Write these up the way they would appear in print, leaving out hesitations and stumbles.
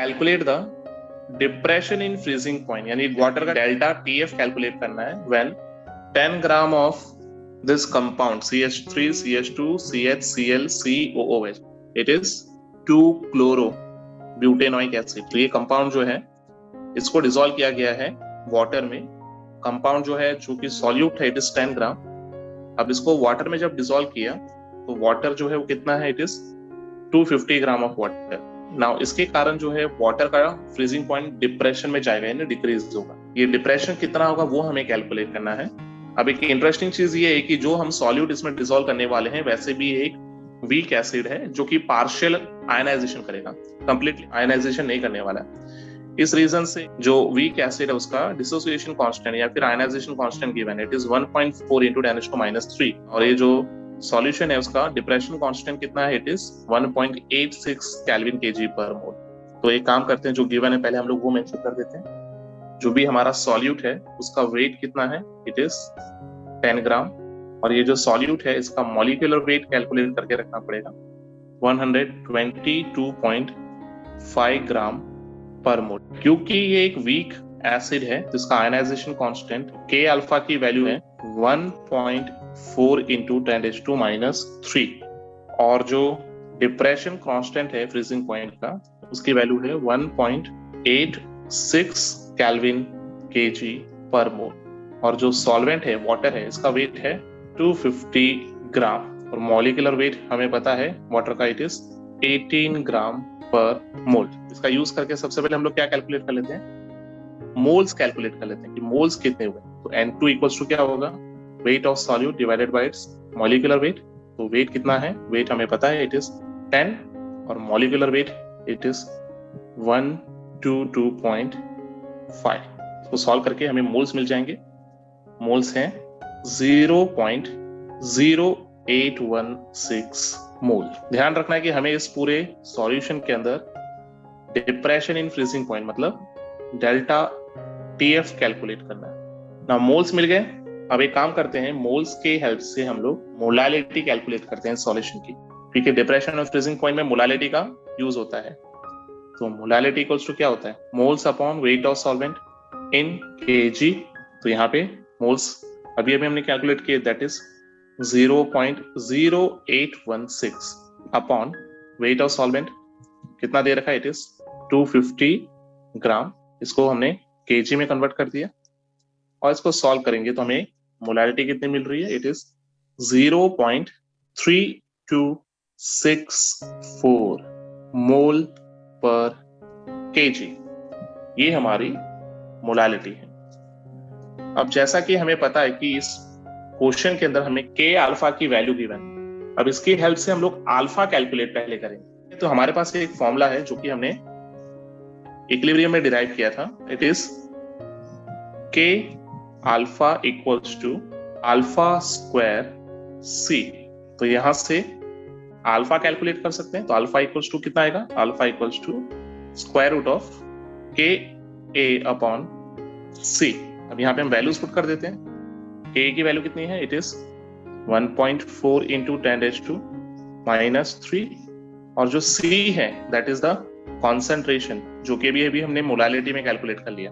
Calculate the depression in freezing point, यानी water का delta TF calculate करना है when 10 gram of this compound CH3 CH2 CHCl COOH it is 2-chloro-butanoic acid. तो ये compound जो है इसको डिसॉल्व किया गया है वाटर में। कंपाउंड जो है जो कि सॉल्यूट है इट इज 10 ग्राम। अब इसको वाटर में जब डिसॉल्व किया तो वाटर जो है वो कितना है, it is 250 gram of water. Now इसके कारण जो है वाटर का फ्रीजिंग पॉइंट डिप्रेशन में जाएगा, यानी डिक्रीज होगा। ये डिप्रेशन कितना होगा वो हमें कैलकुलेट करना है। अब एक इंटरेस्टिंग चीज ये है कि जो हम सॉल्यूट इसमें डिसॉल्व करने वाले हैं वैसे भी एक वीक एसिड है जो कि पार्शियल आयनाइजेशन करेगा, कंप्लीटली आयनाइजेशन नहीं करने वाला है। इस रीजन से जो वीक एसिड है उसका डिसोसिएशन कांस्टेंट या फिर आयनाइजेशन कांस्टेंट गिवन है, इट इज 1.4 × 10⁻³ और ये जो सॉल्यूशन है उसका डिप्रेशन कांस्टेंट कितना है, इट इज 1.86 केल्विन kg पर मोल। तो एक काम करते हैं, जो गिवन है पहले हम लोग वो मेंशन कर देते हैं। जो भी हमारा सॉल्यूट है उसका वेट कितना है, इट इज 10 ग्राम और ये जो सॉल्यूट है इसका मॉलिक्यूलर वेट कैलकुलेट करके रखना पड़ेगा 122.5 ग्राम पर मोल। क्योंकि ये एक वीक एसिड है जिसका आयनाइजेशन कांस्टेंट K अल्फा की वैल्यू है 1.4 × 10⁻³ और जो डिप्रेशन कांस्टेंट है फ्रीजिंग पॉइंट का उसकी वैल्यू है 1.86 केल्विन kg पर मोल और जो सॉल्वेंट है वाटर है इसका वेट है 250 ग्राम और मॉलिक्यूलर वेट हमें पता है वाटर का, इट इज 18 ग्राम पर मोल। इसका यूज करके सबसे पहले हम लोग क्या कैलकुलेट कर लेते हैं, मोल्स कैलकुलेट कर लेते हैं कि मोल्स कितने हुए। तो N2 इक्वल्स टू क्या होगा, wait of solute divided by its molecular wait. तो वेट कितना है, वेट हमें पता है इट इज 10 और मॉलिक्यूलर वेट इट इज 122.5। इसको सॉल्व करके हमें मोल्स मिल जाएंगे। मोल्स हैं 0.0816 मोल। ध्यान रखना है कि हमें इस पूरे सॉल्यूशन के अंदर डिप्रेशन इन फ्रीजिंग पॉइंट मतलब डेल्टा TF कैलकुलेट करना है ना। मोल्स मिल गए। अब एक काम करते हैं, मोल्स के हेल्प से हम लोग मोलालिटी कैलकुलेट करते हैं सॉल्यूशन की, क्योंकि डिप्रेशन और फ्रीजिंग पॉइंट में मोलालिटी का यूज होता है। तो मोलालिटी इक्वल्स टू क्या होता है, moles upon weight of solvent in kg। तो यहाँ पे मोल्स अभी हमने कैलकुलेट किए, that is 0.0816 upon weight of solvent कितना दे रखा है, इट इज 250 ग्राम। इसको हमने kg में कन्वर्ट कर दिया और इसको सॉल्व करेंगे तो हमें मोलारिटी कितनी मिल रही है, इट इज 0.3264 मोल पर kg। ये हमारी मोलालिटी है। अब जैसा कि हमें पता है कि इस क्वेश्चन के अंदर हमें K अल्फा की वैल्यू गिवन, अब इसकी हेल्प से हम लोग अल्फा कैलकुलेट पहले करेंगे। तो हमारे पास एक फॉर्मूला है जो कि हमने इक्विलिब्रियम में डिराइव किया था, it is K alpha equals to alpha square C। तो यहां से अल्फा कैलकुलेट कर सकते हैं। तो अल्फा इक्वल्स टू कितना आएगा, alpha equals to square root of KA upon C। अब यहाँ पे हम वैल्यूज पुट कर देते हैं। K की वैल्यू कितनी है, इट इज 1.4 × 10⁻³ और जो C है दैट इज द कॉन्सेंट्रेशन जो कि भी हमने मोलालिटी में कैलकुलेट कर लिया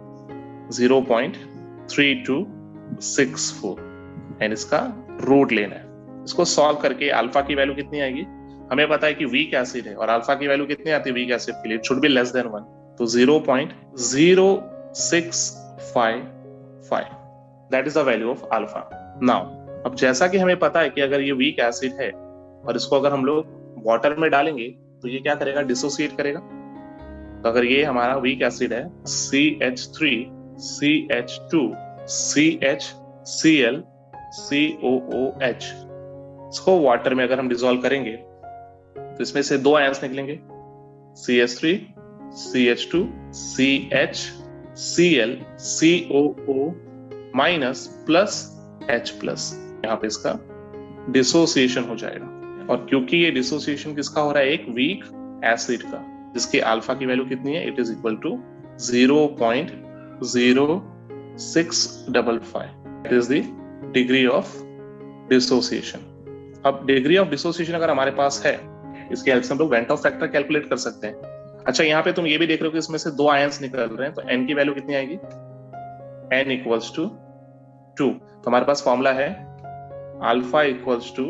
0.3264 एंड इसका रूट लेना है। इसको सॉल्व करके अल्फा की वैल्यू कितनी आएगी, हमें पता है कि वीक एसिड है और अल्फा की वैल्यू कितनी आती है वीक एसिड के लिए, it should be less than 1। तो 0.0655 that is the value of alpha. Now अब जैसा कि हमें पता है कि अगर ये वीक एसिड है और इसको अगर हम लोग वाटर में डालेंगे तो ये क्या करेगा, डिसोसिएट करेगा। तो अगर ये हमारा वीक एसिड है CH3 CH2 CHCl COOH, इसको वाटर में अगर हम डिसॉल्व करेंगे तो इसमें से दो आयंस निकलेंगे, CH3 CH2 CHCl COO minus plus H plus. यहाँ पे इसका डिसोसिएशन हो जाएगा। और क्योंकि ये डिसोसिएशन किसका हो रहा है, एक वीक एसिड का, जिसकी अल्फा की वैल्यू कितनी है, it is equal to 0.0655। It is the degree of dissociation. अब डिग्री ऑफ डिसोसिएशन अगर हमारे पास है, इसके हेल्प से हम लोग वेंट ऑफ फैक्टर कैलकुलेट कर सकते हैं। अच्छा, यहाँ पे तुम ये भी देख रहे हो कि इसमें से 2 आयंस निकल रहे हैं, तो n की वैल्यू कितनी आएगी? n equals to 2। तो हमारे पास फॉर्मूला है alpha equals to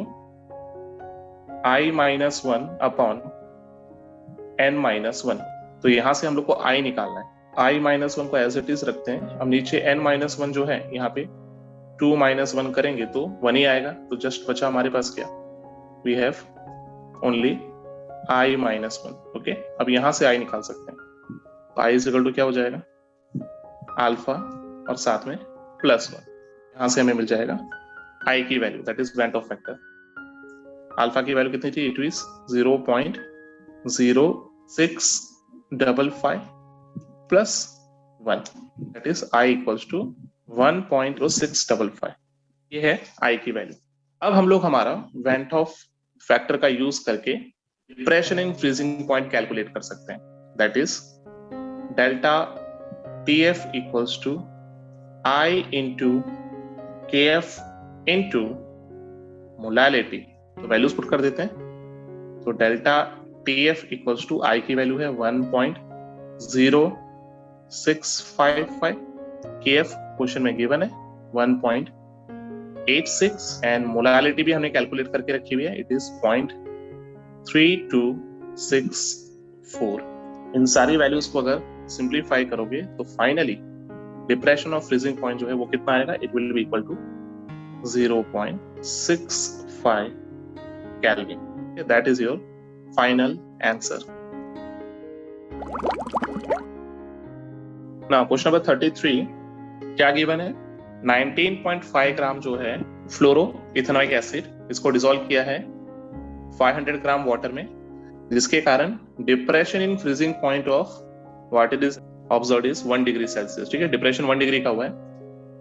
i-1 upon n-1। तो यहां से हम लोग को i निकालना है। i-1 को एज इट इज रखते हैं। अब नीचे n-1 जो है यहाँ पे 2-1 करेंगे तो 1 ही आएगा। तो जस्ट बचा हमारे पास क्या? We have only i-1। Okay, अब यहां से i निकाल सकते हैं। तो i इज इक्वल टू क्या हो जाएगा? अल्फा और साथ में +1। यहां से हमें मिल जाएगा i की value, that is van't Hoff factor. Alpha की वैल्यू कितनी थी? It is 0.0655 plus 1, that is i equals to 1.0655। ये है i की वैल्यू। अब हम लोग हमारा वेंट ऑफ फैक्टर का यूज करके depression in freezing point calculate कर सकते हैं। That is delta TF equals to I into KF into molality. तो वैल्यूज पुट कर देते हैं। तो delta TF equals to I की वैल्यू है 1.0655, KF क्वेश्चन में गिवन है 1.86 एंड मोलालिटी भी हमने कैलकुलेट करके रखी हुई है, इट इज 0.3264। इन सारी वैल्यूज को अगर सिंप्लीफाई करोगे तो finally depression of freezing point जो है वो कितना आएगा? It will be equal to 0.65 kelvin. That is your final answer. Now question number 33 क्या गिवन है? 19.5 ग्राम जो है फ्लोरो इथेनॉइक एसिड, इसको डिसॉल्व किया है 500 ग्राम वाटर में, जिसके कारण depression in freezing point of what it is observed is 1 degree Celsius. ठीक है, डिप्रेशन 1 डिग्री का हुआ है।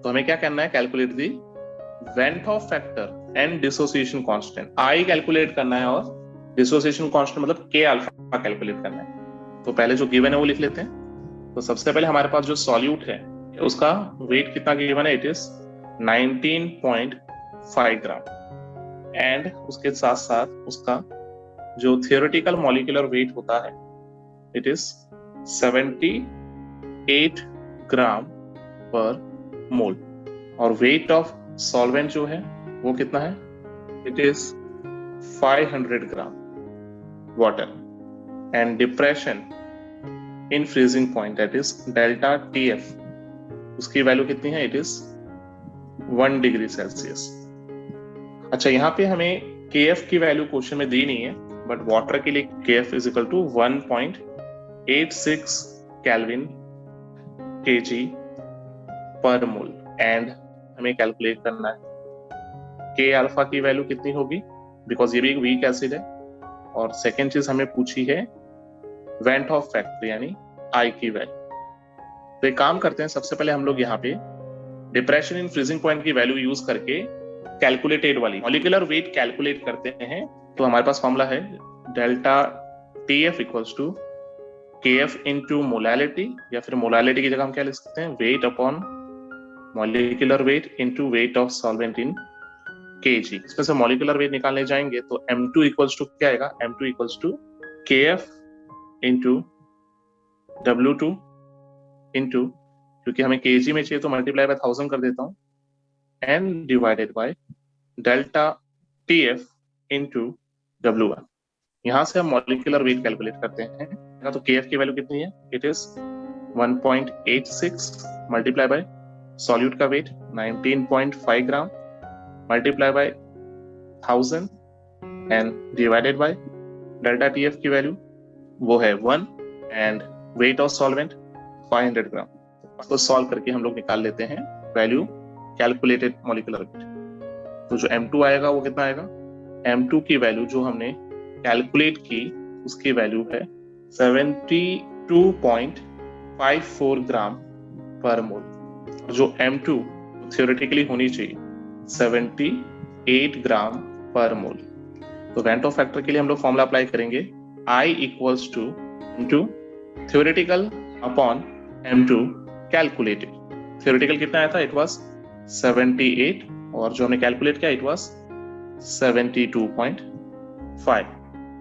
तो हमें क्या करना है? Calculate the went Hoff factor and dissociation constant. I calculate करना है और डिसोसिएशन कांस्टेंट मतलब K अल्फा कैलकुलेट करना है। तो पहले जो गिवन है वो लिख लेते हैं। तो सबसे पहले हमारे पास जो सॉल्यूट है उसका वेट कितना गिवन है? इट इज 19.5 ग्राम एंड उसके साथ साथ उसका जो थियोरेटिकल मॉलिक्यूलर वेट होता है इट इज 78 ग्राम पर मोल। और वेट ऑफ सॉल्वेंट जो है वो कितना है? It is 500 gram water and depression in freezing point that is delta TF, उसकी वैल्यू कितनी है? It is 1 degree Celsius. अच्छा, यहाँ पे हमें KF की वैल्यू क्वेश्चन में दी नहीं है, बट वाटर के लिए KF is equal to 1.86 kelvin kg पर मोल एंड हमें कैलकुलेट करना है K अल्फा की वैल्यू कितनी होगी, बिकॉज ये भी एक वीक एसिड है। और सेकेंड चीज हमें पूछी है वेंट ऑफ फैक्टर यानी I की वैल्यू। तो एक काम करते हैं, सबसे पहले हम लोग यहाँ पे डिप्रेशन इन फ्रीजिंग पॉइंट की वैल्यू यूज करके कैलकुलेटेड वाली मॉलिक्यूलर वेट कैलकुलेट करते हैं। तो हमारे पास फॉर्मूला है delta TF equals to KF into molality, या फिर मोलालिटी की जगह हम क्या लिख सकते हैं? Weight upon molecular weight into weight of solvent in kg। इसमें से मॉलिक्यूलर वेट निकालने जाएंगे तो M2 इक्वल्स टू क्या आएगा? M2 equals to KF into W2 into, क्योंकि हमें kg में चाहिए तो मल्टीप्लाई बाय 1000 कर देता हूँ, and divided by delta TF into W1। यहां से हम मॉलिक्यूलर वेट कैलकुलेट करते हैं। तो KF की वैल्यू कितनी है? It is 1.86 multiply by solute का weight 19.5 gram multiply by 1000 and divided by delta TF की वैल्यू वो है 1 and weight of solvent 500 gram. तो सॉल्व करके हम लोग निकाल लेते हैं वैल्यू कैलकुलेटेड मॉलिक्यूलर वेट। तो जो M2 आएगा वो कितना आएगा? M2 की वैल्यू जो हमने कैलकुलेट की उसकी वैल्यू है 72.54 ग्राम पर मोल। जो M2 थियोरेटिकली होनी चाहिए 78 ग्राम पर मोल। तो वेंट ऑफ फैक्टर के लिए हम लोग फॉर्मूला अप्लाई करेंगे I equals to M2 theoretical upon M2 calculated. Theoretical कितना आया था? इट वाज 78 और जो हमने कैलकुलेट किया इट वाज 72.5।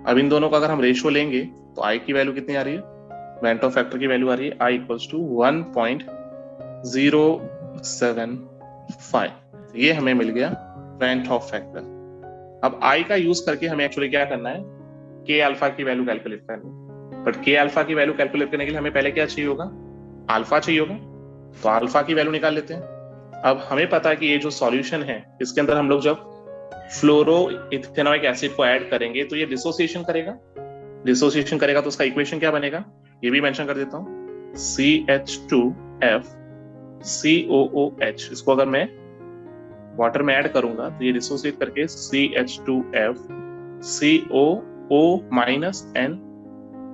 अब इन दोनों का अगर हम रेशियो लेंगे तो I की वैल्यू कितनी आ रही है? वेंट ऑफ फैक्टर की वैल्यू आ रही है I इक्वल्स टू 1.075। ये हमें मिल गया वेंट ऑफ फैक्टर। अब I का यूज करके हमें एक्चुअली क्या करना है, K अल्फा की वैल्यू कैलकुलेट करनी है। बट K अल्फा की वैल्यू कैलकुलेट करने के लिए हमें पहले क्या चाहिए होगा, अल्फा चाहिए होगा। तो अल्फा की वैल्यू निकाल लेते हैं। अब हमें पता है कि ये जो सॉल्यूशन है इसके अंदर हम लोग जब फ्लोरो इथेनॉइक एसिड को ऐड करेंगे तो ये डिसोसिएशन करेगा। डिसोसिएशन करेगा तो उसका इक्वेशन क्या बनेगा, ये भी मेंशन कर देता हूं, CH2F COOH। इसको अगर मैं वाटर में ऐड करूंगा तो ये डिसोसिएट करके CH2F COO minus N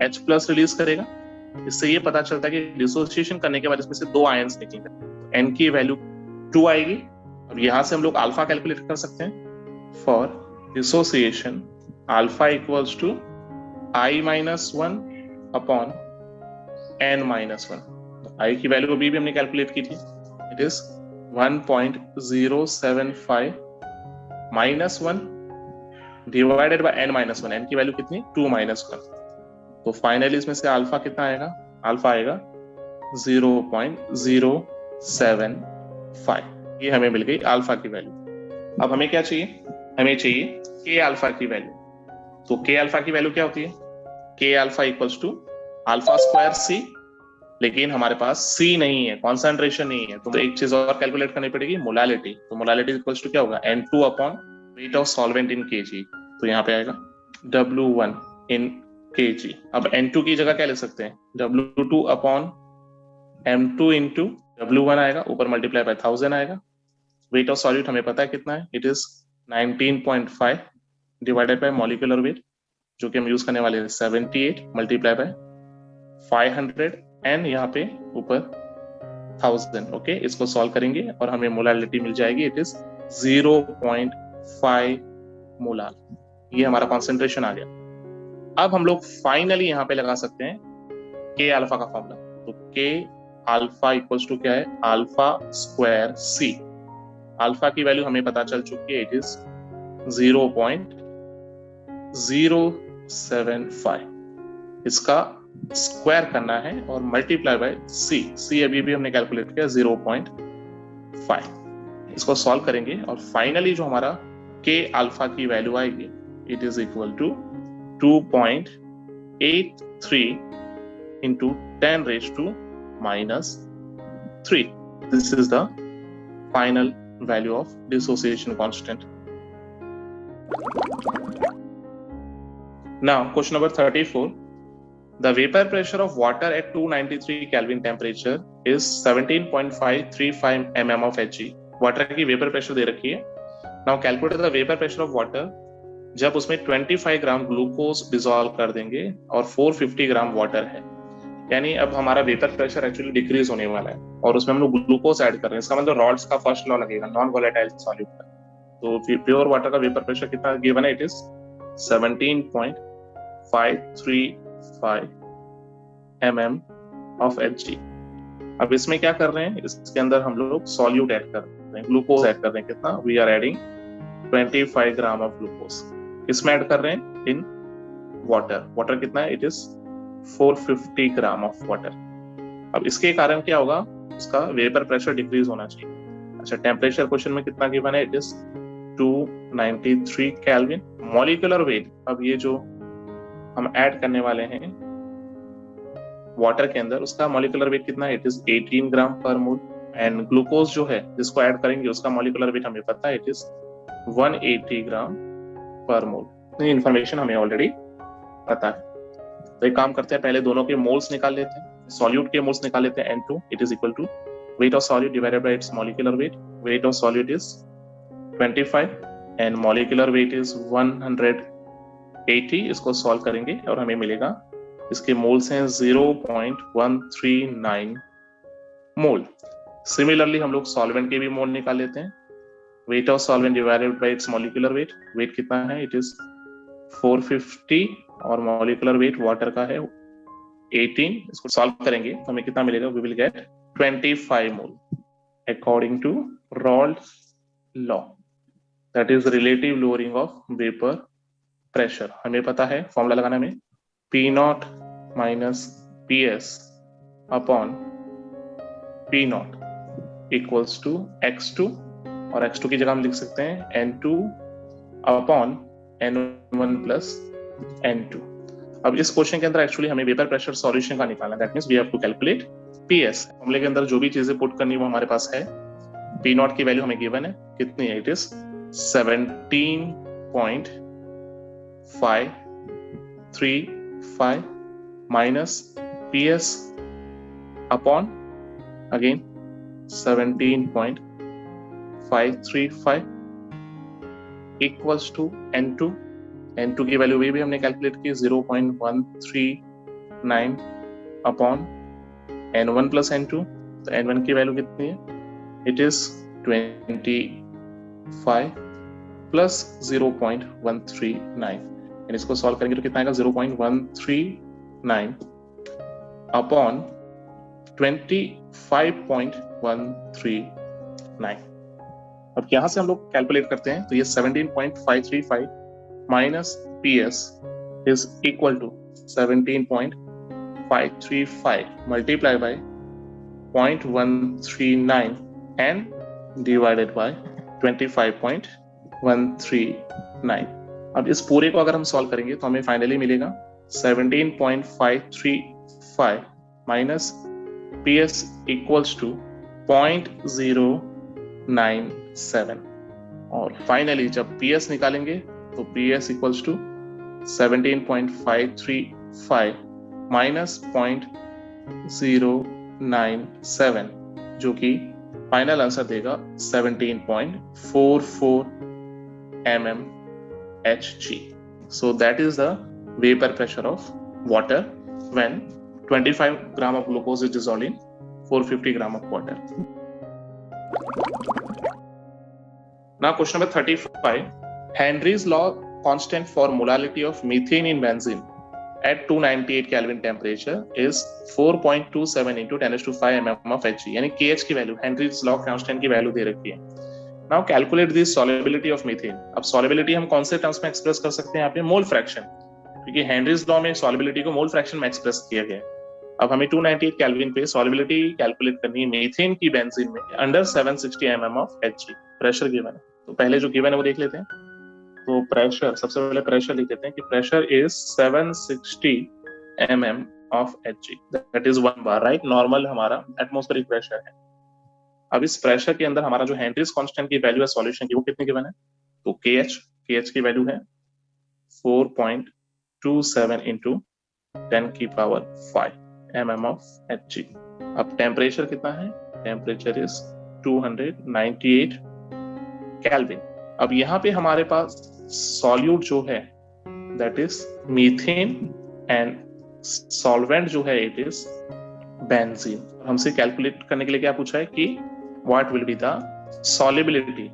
H plus release करेगा। इससे ये पता चलता है कि डिसोसिएशन करने के बाद इसमें से 2 आयंस निकलेंगे, N की वैल्यू 2 आएगी। और यहां से हम लोग अल्फा कैलकुलेट कर सकते हैं। For dissociation alpha equals to I-1 upon N-1। I की वैल्यू अभी भी हमने कैलकुलेट की थी, it is 1.075 minus 1 divided by N-1। N की वैल्यू कितनी, 2-1। तो फाइनली इसमें से अल्फा कितना आएगा, अल्फा आएगा 0.075। ये हमें मिल गई अल्फा की वैल्यू। अब हमें क्या चाहिए, हमें चाहिए K अल्फा की वैल्यू। तो K अल्फा की वैल्यू क्या होती है, K alpha equals to alpha square C। लेकिन हमारे पास C नहीं है, कॉन्सेंट्रेशन नहीं है, तो एक चीज और कैलकुलेट करनी पड़ेगी, मोलालिटी। तो मोलालिटी इक्वल्स टू क्या होगा, N2 upon weight of solvent in kg। तो यहाँ पे आएगा W1 इन kg। अब N2 की जगह क्या ले सकते हैं, W2 upon M2 into W1 आएगा, ऊपर मल्टीप्लाई बाय 1000 आएगा। वेट ऑफ सॉल्यूट हमें पता है कितना है, it is 19.5 divided by molecular weight जो कि हम यूज करने वाले हैं 78 मल्टीप्लाई बाय 500 एंड यहाँ पे ऊपर 1000। ओके, इसको सॉल्व करेंगे और हमें मोलालिटी मिल जाएगी, इट इज 0.5 मोलार। ये हमारा कॉन्सेंट्रेशन आ गया। अब हम लोग फाइनली यहाँ पे लगा सकते हैं K अल्फा का फॉर्मूला। तो K अल्फा इक्वल्स टू क्या है, अल्फा स्क्वायर C। अल्फा की वैल्यू हमें पता चल चुकी है, इट इज 0.075। इसका स्क्वायर करना है और मल्टीप्लाई बाय C अभी भी हमने कैलकुलेट किया 0.5। इसको सॉल्व करेंगे और फाइनली जो हमारा K अल्फा की वैल्यू आएगी, it is equal to 2.83 into 10⁻⁻3. This is the final value of dissociation constant. Now, question number 34. The vapor pressure of water at 293 Kelvin temperature is 17.535 mm of Hg. Water की vapor pressure दे रखी है. Now, calculate the vapor pressure of water जब उसमें 25 gram glucose dissolve कर देंगे और 450 gram water है। यानी अब हमारा वेपर प्रेशर एक्चुअली डिक्रीज होने वाला है और उसमें हम लोग ग्लूकोज ऐड कर रहे हैं। इसका मतलब रॉल्स का फर्स्ट लॉ लगेगा, नॉन वोलेटाइल सॉल्यूट का। तो प्योर वाटर का वेपर प्रेशर कितना गिवन है, it is 17.535 mm of Hg। अब इसमें क्या कर रहे हैं, इसके अंदर हम लोग सॉल्यूट ऐड कर रहे हैं, ग्लूकोज ऐड कर रहे हैं। कितना, we are adding 25 gram of glucose. इसमें ऐड कर रहे हैं इन वाटर। वाटर कितना है, it is 450 gram of water. अब इसके कारण क्या होगा, उसका वेपर प्रेशर डिक्रीज होना चाहिए। अच्छा, टेम्परेचर क्वेश्चन में कितना गिवन है, it is 293 kelvin. Molecular weight, अब ये जो हम ऐड करने वाले हैं वाटर के अंदर, उसका मॉलिक्यूलर वेट कितना है, इट इज 18 ग्राम पर मोल। एंड ग्लूकोज जो है जिसको ऐड करेंगे उसका मॉलिक्यूलर वेट हमें पता है, इट इज 180 ग्राम पर मोल। इंफॉर्मेशन हमें ऑलरेडी पता है। तो एक काम करते हैं, पहले दोनों के मोल्स निकाल लेते हैं, सॉल्यूट के मोल्स निकाल लेते हैं। N2 it is equal to weight of solute divided by its molecular weight. Weight of solute is 25 and molecular weight is 180। इसको सॉल्व करेंगे और हमें मिलेगा, इसके मोल्स हैं 0.139 मोल। सिमिलरली हम लोग सॉल्वेंट के भी मोल निकाल लेते हैं। Weight of solvent divided by its molecular weight. Weight कितना है, इट इज 450 और मॉलिक्यूलर वेट वाटर का है 18। इसको सॉल्व करेंगे तो हमें कितना मिलेगा, we will get 25 mole according to Raoult's law, that is relative lowering of vapour pressure. हमें पता है फॉर्मूला लगाना में P0 minus PS upon P not equals to X2, और X2 की जगह हम लिख सकते हैं N2 upon N1 plus N2। अब इस क्वेश्चन के अंदर एक्चुअली हमें वेपर प्रेशर सॉल्यूशन का निकालना, that means we have to calculate PS। फॉर्मूले के अंदर जो भी चीजें पुट करनी वो हमारे पास है। P नॉट की वैल्यू हमें गिवन है, कितनी है? It is 17.535 minus PS upon again 17.535 equals to N2। N2 की वैल्यू भी हमने कैलकुलेट की 0.139 अपॉन N1 प्लस N2। तो N1 की वैल्यू कितनी है? इट इज 25 प्लस 0.139, इसको सॉल्व करेंगे तो कितना आएगा? 0.139 अपॉन 25.139। अब यहां से हम लोग कैलकुलेट करते हैं, तो ये 17.535 minus PS is equal to 17.535 multiply by 0.139 and divided by 25.139। अब इस पूरे को अगर हम सॉल्व करेंगे तो हमें फाइनली मिलेगा 17.535 माइनस PS इक्वल्स टू 0.097, और फाइनली जब PS निकालेंगे तो PS इक्वल्स टू 17.535 माइनस 0.097, जो कि फाइनल आंसर देगा 17.44 mmHg. So that is the vapor pressure of water when 25 gram of glucose is dissolved in 450 gram of water. Now question number 35. Henry's law constant for molality of methane in benzene at 298 Kelvin temperature is 4.27 into 10⁵ mm of Hg, यानी KH की value, Henry's law constant की value दे रखी है। Now calculate the solubility of methane. अब solubility हम कौन से terms में एक्सप्रेस कर सकते हैं? यहाँ पे मोल फ्रैक्शन, क्योंकि हेनरीज लॉ में सॉल्युबिलिटी को मोल फ्रैक्शन में एक्सप्रेस किया गया है। अब हमें 298 केल्विन पे सॉल्युबिलिटी कैलकुलेट करनी है मीथेन की बेंजीन में under 760 mm of Hg। Pressure given है, तो पहले जो गिवन है वो देख लेते हैं। तो प्रेशर, सबसे पहले प्रेशर लिख देते हैं कि pressure is 760 mm of Hg, that is 1 bar, right? Normal हमारा एटमॉस्फेरिक प्रेशर है। अब इस प्रेशर के अंदर हमारा जो हेनरीज कांस्टेंट की वैल्यू है सॉल्यूशन की, वो कितनी गिवन है? तो KH की वैल्यू है 4.27 into 10⁵ mm ऑफ Hg। अब टेम्परेचर कितना है? Temperature is 298 kelvin. अब यहाँ पे हमारे पास सॉल्यूट जो है that is methane and solvent जो है इट इज बेंजीन। हमसे कैलकुलेट करने के लिए क्या पूछा है कि what will be the solubility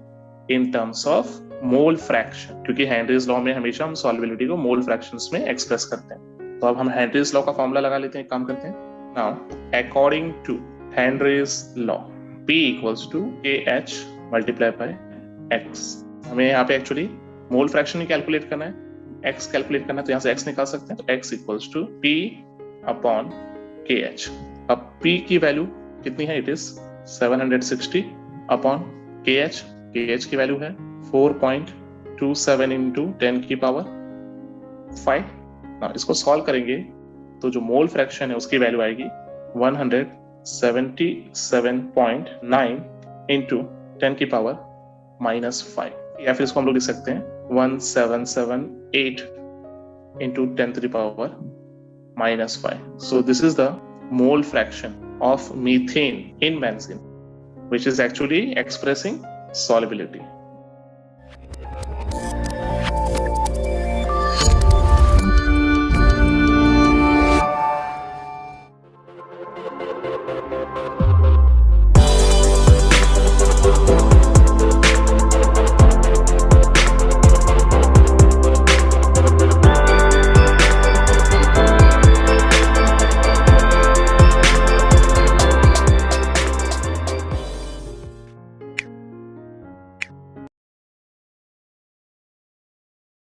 in terms of mole fraction, क्योंकि हेनरीज लॉ में हमेशा हम सॉल्युबिलिटी को मोल फ्रैक्शंस में एक्सप्रेस करते हैं। तो अब हम हेनरीज लॉ का फॉर्मूला लगा लेते हैं, एक काम करते हैं। Now according to Henry's law P equals to KH multiply by X। हमें यहाँ पे एक्चुअली मोल फ्रैक्शन ही कैलकुलेट करना है, X कैलकुलेट करना है, तो यहाँ से X निकाल सकते हैं। तो X equals to P upon KH। अब P की वैल्यू कितनी है? इट इज 760 अपॉन KH की वैल्यू है 4.27 into 10⁵। इसको सॉल्व करेंगे तो जो मोल फ्रैक्शन है उसकी वैल्यू आएगी 177.9 into 10⁻⁻⁵, या फिर इसको हम लोग लिख सकते हैं 1778 into 10⁻⁻⁵। So this is the mole fraction of methane in benzene, which is actually expressing solubility.